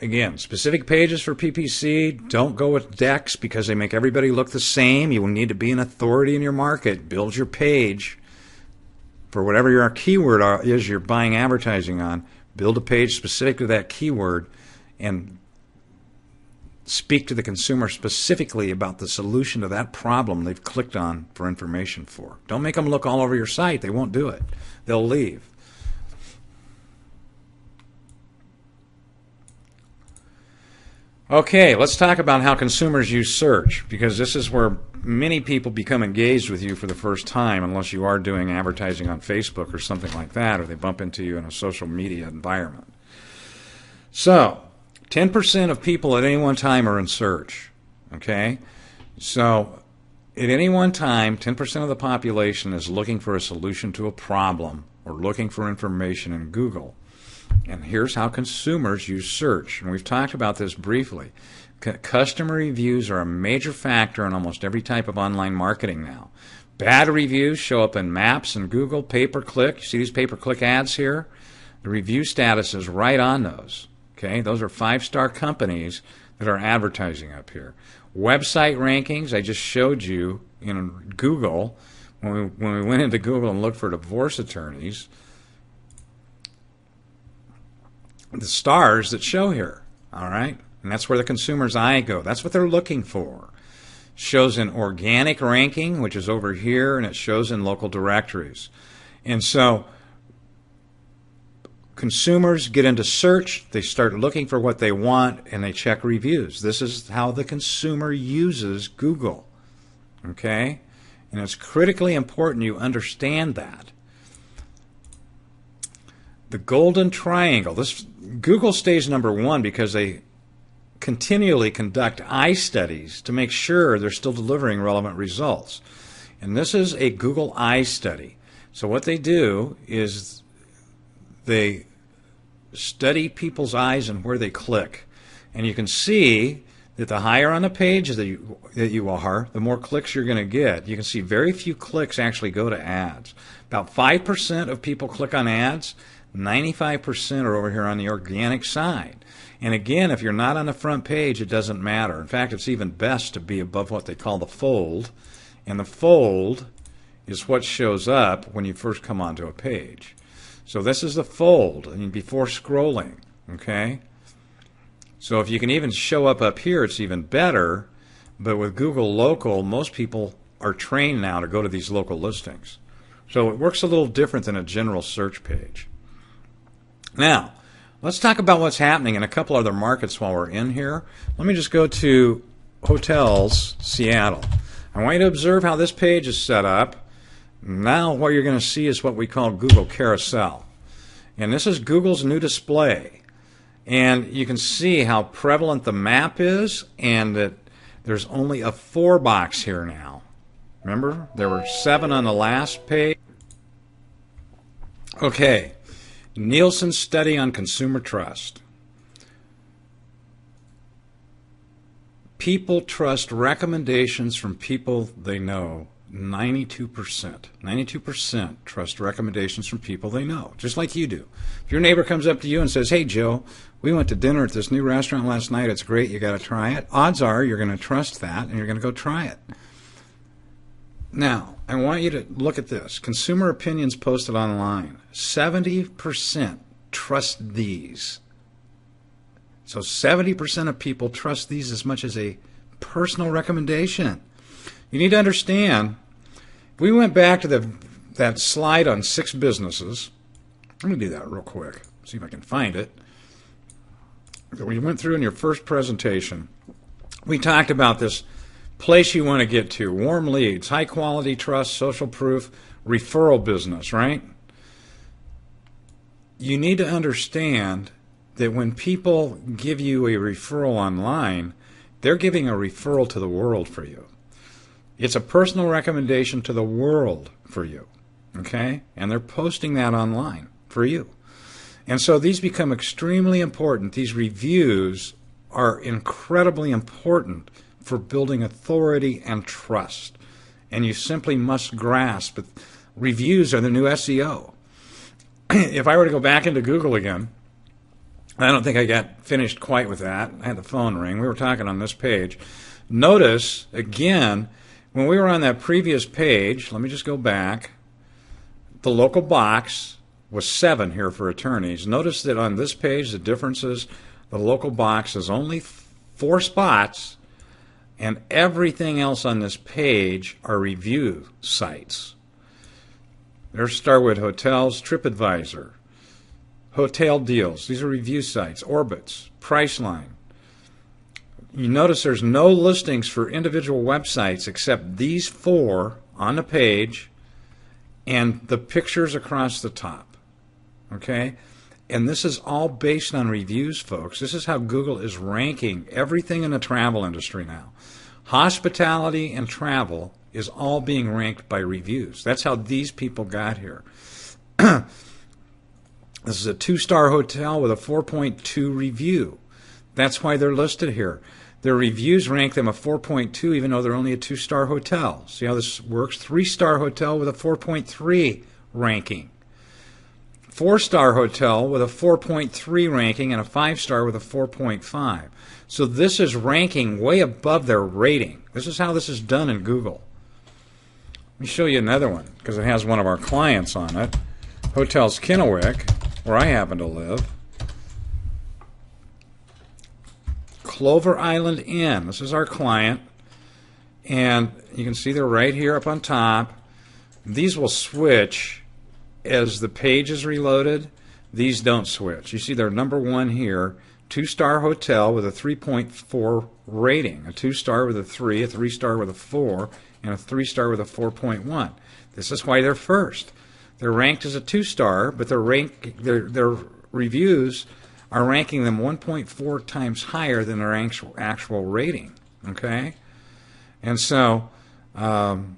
S1: again, specific pages for PPC. Don't go with decks because they make everybody look the same. You will need to be an authority in your market. Build your page for whatever your keyword is you're buying advertising on. Build a page specific to that keyword and speak to the consumer specifically about the solution to that problem they've clicked on for information for. Don't make them look all over your site. They won't do it. They'll leave. Okay, let's talk about how consumers use search, because this is where many people become engaged with you for the first time, unless you are doing advertising on Facebook or something like that, or they bump into you in a social media environment. So, 10% of people at any one time are in search. Okay? So, at any one time, 10% of the population is looking for a solution to a problem or looking for information in Google. And here's how consumers use search. And we've talked about this briefly. Customer reviews are a major factor in almost every type of online marketing now. Bad reviews show up in Maps and Google, pay-per-click. You see these pay-per-click ads here? The review status is right on those. Okay, those are 5-star companies that are advertising up here. Website rankings, I just showed you in Google. When we went into Google and looked for divorce attorneys, the stars that show here, all right? And that's where the consumer's eye go. That's what they're looking for. Shows in organic ranking, which is over here, and it shows in local directories. And so consumers get into search, they start looking for what they want, and they check reviews. This is how the consumer uses Google, okay? And it's critically important you understand that. The golden triangle. Google stays number 1 because they continually conduct eye studies to make sure they're still delivering relevant results. And this is a Google eye study. So what they do is they study people's eyes and where they click. And you can see that the higher on the page that you are, the more clicks you're going to get. You can see very few clicks actually go to ads. About 5% of people click on ads. 95% are over here on the organic side. And again, if you're not on the front page, it doesn't matter. In fact, it's even best to be above what they call the fold. And the fold is what shows up when you first come onto a page. So this is the fold, I mean, before scrolling, okay? So if you can even show up here, it's even better. But with Google Local, most people are trained now to go to these local listings. So it works a little different than a general search page. Now, let's talk about what's happening in a couple other markets while we're in here. Let me just go to Hotels, Seattle. I want you to observe how this page is set up. Now what you're going to see is what we call Google Carousel. And this is Google's new display. And you can see how prevalent the map is and that there's only a 4 box here now. Remember, there were 7 on the last page. Okay. Nielsen study on consumer trust. People trust recommendations from people they know. 92%. 92% trust recommendations from people they know, just like you do. If your neighbor comes up to you and says, "Hey, Joe, we went to dinner at this new restaurant last night. It's great. You got to try it." Odds are you're going to trust that and you're going to go try it. Now, I want you to look at this. Consumer opinions posted online. 70% trust these. So 70% of people trust these as much as a personal recommendation. You need to understand, if we went back to that slide on 6 businesses, let me do that real quick, see if I can find it. We went through in your first presentation, we talked about this place you want to get to, warm leads, high quality trust, social proof, referral business, right? You need to understand that when people give you a referral online, they're giving a referral to the world for you. It's a personal recommendation to the world for you, okay? And they're posting that online for you. And so these become extremely important. These reviews are incredibly important for building authority and trust. And you simply must grasp that reviews are the new SEO. If I were to go back into Google again, I don't think I got finished quite with that. I had the phone ring. We were talking on this page. Notice, again, when we were on that previous page, let me just go back, the local box was 7 here for attorneys. Notice that on this page, the difference is the local box is only 4 spots, and everything else on this page are review sites. There's Starwood Hotels, TripAdvisor, Hotel Deals. These are review sites. Orbitz, Priceline. You notice there's no listings for individual websites except these 4 on the page and the pictures across the top. Okay? And this is all based on reviews, folks. This is how Google is ranking everything in the travel industry now. Hospitality and travel is all being ranked by reviews. That's how these people got here. This is a 2-star hotel with a 4.2 review. That's why they're listed here. Their reviews rank them a 4.2 even though they're only a 2-star hotel. See how this works? 3-star hotel with a 4.3 ranking. 4-star hotel with a 4.3 ranking and a 5-star with a 4.5. So this is ranking way above their rating. This is how this is done in Google. Let me show you another one because it has one of our clients on it. Hotels Kennewick, where I happen to live. Clover Island Inn. This is our client. And you can see they're right here up on top. These will switch as the page is reloaded. These don't switch. You see they're number 1 here. 2-star hotel with a 3.4 rating. A 2-star with a 3, a 3-star with a 4, and a 3-star with a 4.1. This is why they're first. They're ranked as a 2-star, but their reviews are ranking them 1.4 times higher than their actual rating. Okay, and so and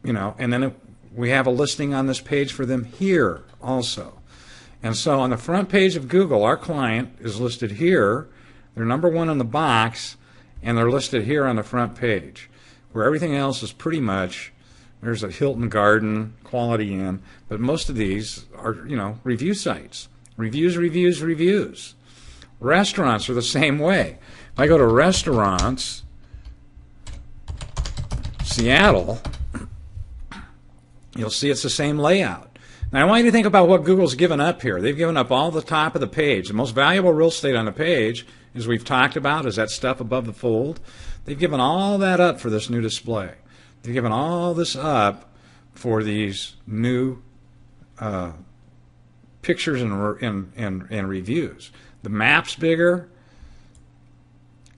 S1: then we have a listing on this page for them here also. And so on the front page of Google, our client is listed here. They're number 1 on the box, and they're listed here on the front page, where everything else is pretty much. There's a Hilton Garden, Quality Inn, but most of these are, review sites. Reviews, reviews, reviews. Restaurants are the same way. If I go to restaurants, Seattle, you'll see it's the same layout. Now, I want you to think about what Google's given up here. They've given up all the top of the page. The most valuable real estate on the page, as we've talked about, is that stuff above the fold. They've given all that up for this new display. They've given all this up for these new pictures and reviews. The map's bigger,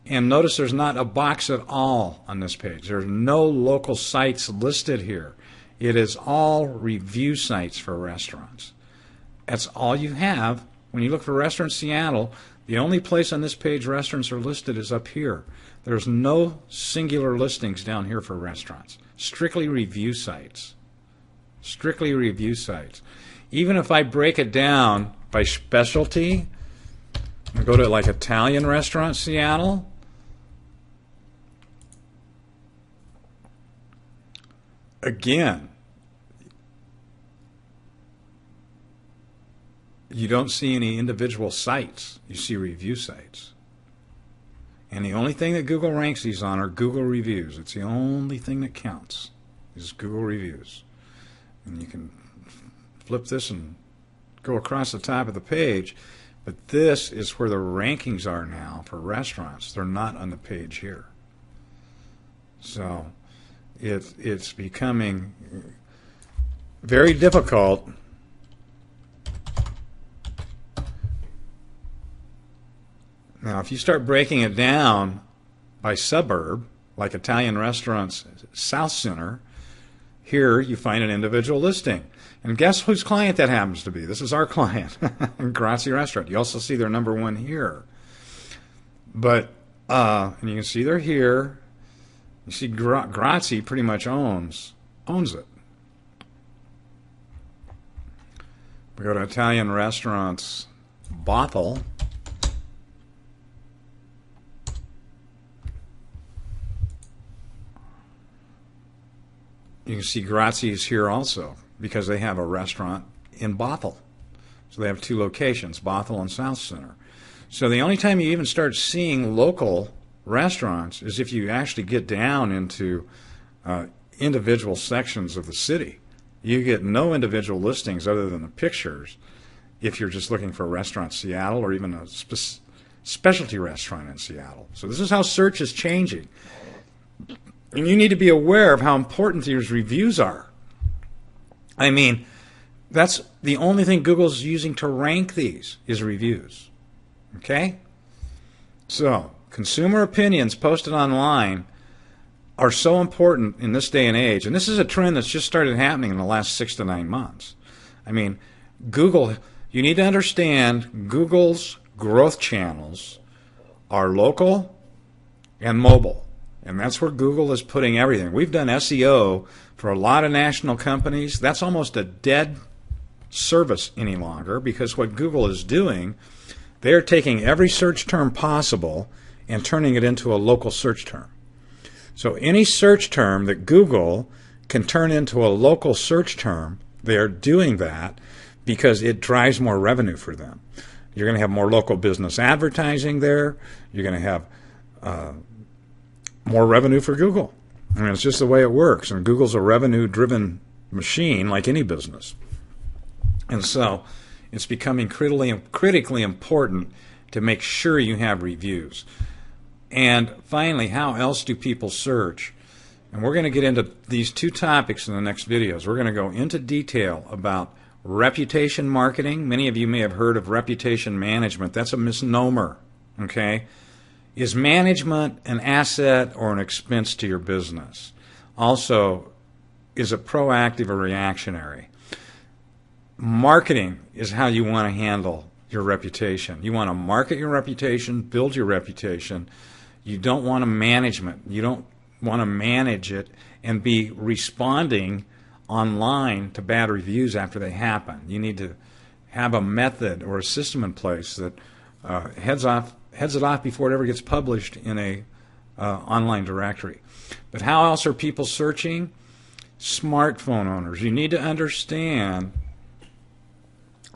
S1: and notice there's not a box at all on this page. There's no local sites listed here. It is all review sites for restaurants. That's all you have. When you look for Restaurant Seattle, the only place on this page restaurants are listed is up here. There's no singular listings down here for restaurants. Strictly review sites. Strictly review sites. even if I break it down by specialty, I go to like Italian restaurant Seattle, again, you don't see any individual sites. You see review sites. And the only thing that Google ranks these on are Google reviews. It's the only thing that counts is Google reviews. And you can flip this and go across the top of the page. But this is where the rankings are now for restaurants. They're not on the page here. So it's becoming very difficult now. If you start breaking it down by suburb, like Italian restaurants South Center, here you find an individual listing. And guess whose client that happens to be? This is our client, Grazie Restaurant. You also see their number one here. But, and you can see they're here. You see Grazie pretty much owns it. We go to Italian restaurants Bothell. You can see Grazie is here also because they have a restaurant in Bothell. So they have two locations, Bothell and South Center. So the only time you even start seeing local restaurants is if you actually get down into individual sections of the city. You get no individual listings other than the pictures if you're just looking for a restaurant in Seattle or even a specialty restaurant in Seattle. So this is how search is changing. And you need to be aware of how important these reviews are. I mean, that's the only thing Google's using to rank these is reviews. Okay? So, consumer opinions posted online are so important in this day and age. And this is a trend that's just started happening in the last 6 to 9 months. I mean, Google, you need to understand Google's growth channels are local and mobile. And that's where Google is putting everything. We've done SEO for a lot of national companies. That's almost a dead service any longer because what Google is doing, they're taking every search term possible and turning it into a local search term. So any search term that Google can turn into a local search term, they're doing that because it drives more revenue for them. You're going to have more local business advertising there. You're going to have more revenue for Google. I mean, it's just the way it works. And Google's a revenue-driven machine like any business. And so it's becoming critically important to make sure you have reviews. And finally, how else do people search? And we're going to get into these two topics in the next videos. We're going to go into detail about reputation marketing. Many of you may have heard of reputation management. That's a misnomer, okay? Is management an asset or an expense to your business? Also, is it proactive or reactionary? Marketing is how you want to handle your reputation. You want to market your reputation, build your reputation. You don't want to management. You don't want to manage it and be responding online to bad reviews after they happen. You need to have a method or a system in place that heads it off before it ever gets published in a online directory. But how else are people searching? Smartphone owners. You need to understand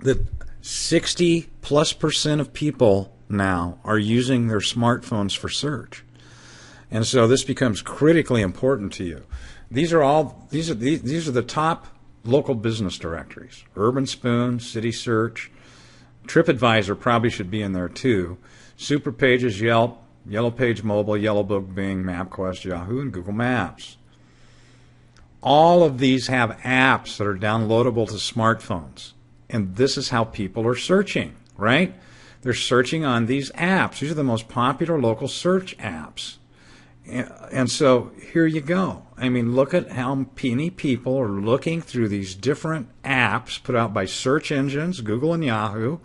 S1: that 60+% of people now are using their smartphones for search. And so this becomes critically important to you. These are the top local business directories. Urban Spoon, City Search, TripAdvisor probably should be in there too. Super Pages, Yelp, Yellow Page Mobile, Yellow Book, Bing, MapQuest, Yahoo, and Google Maps. All of these have apps that are downloadable to smartphones. And this is how people are searching, right? They're searching on these apps. These are the most popular local search apps. And so here you go. I mean, look at how many people are looking through these different apps put out by search engines, Google and Yahoo,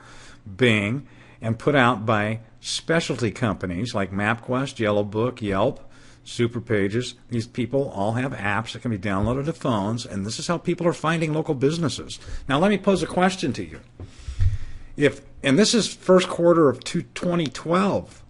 S1: Bing, and put out by specialty companies like MapQuest, Yellow Book, Yelp, super pages. These people all have apps that can be downloaded to phones, and this is how people are finding local businesses. Now, let me pose a question to you. And this is first quarter of 2012.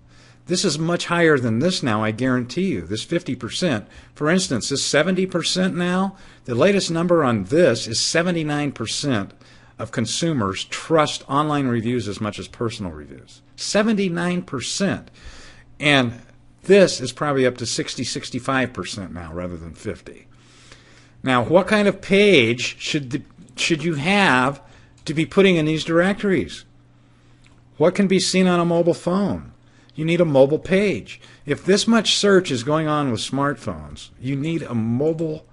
S1: This is much higher than this now, I guarantee you, this 50%. For instance, this 70% now, the latest number on this is 79% of consumers trust online reviews as much as personal reviews. 79%. And this is probably up to 65% now rather than 50. Now, what kind of page should you have to be putting in these directories? What can be seen on a mobile phone? You need a mobile page. If this much search is going on with smartphones, you need a mobile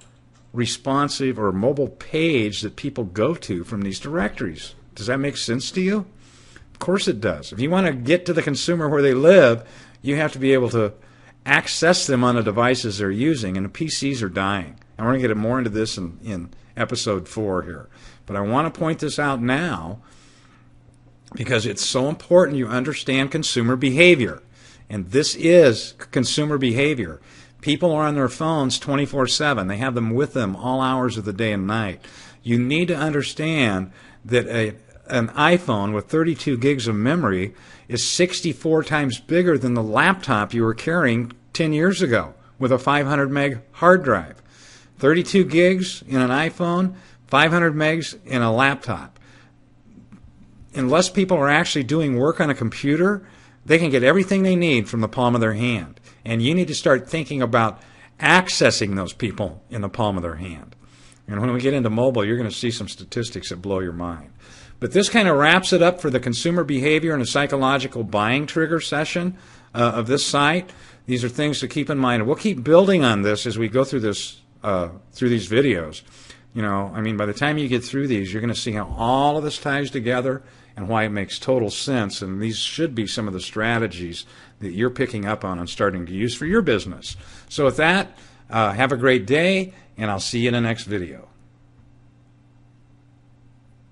S1: responsive or mobile page that people go to from these directories. Does that make sense to you? Of course it does. If you want to get to the consumer where they live, you have to be able to access them on the devices they're using, and the PCs are dying. And we're going to get more into this in episode 4 here. But I want to point this out now because it's so important you understand consumer behavior. And this is consumer behavior. People are on their phones 24/7. They have them with them all hours of the day and night. You need to understand that an iPhone with 32 gigs of memory is 64 times bigger than the laptop you were carrying 10 years ago with a 500 meg hard drive. 32 gigs in an iPhone, 500 megs in a laptop. Unless people are actually doing work on a computer, they can get everything they need from the palm of their hand. And you need to start thinking about accessing those people in the palm of their hand. And when we get into mobile, you're going to see some statistics that blow your mind. But this kind of wraps it up for the consumer behavior and the psychological buying trigger session of this site. These are things to keep in mind. We'll keep building on this as we go through this through these videos. You know, I mean, by the time you get through these, you're going to see how all of this ties together and why it makes total sense. And these should be some of the strategies that you're picking up on and starting to use for your business. So with that, have a great day, and I'll see you in the next video.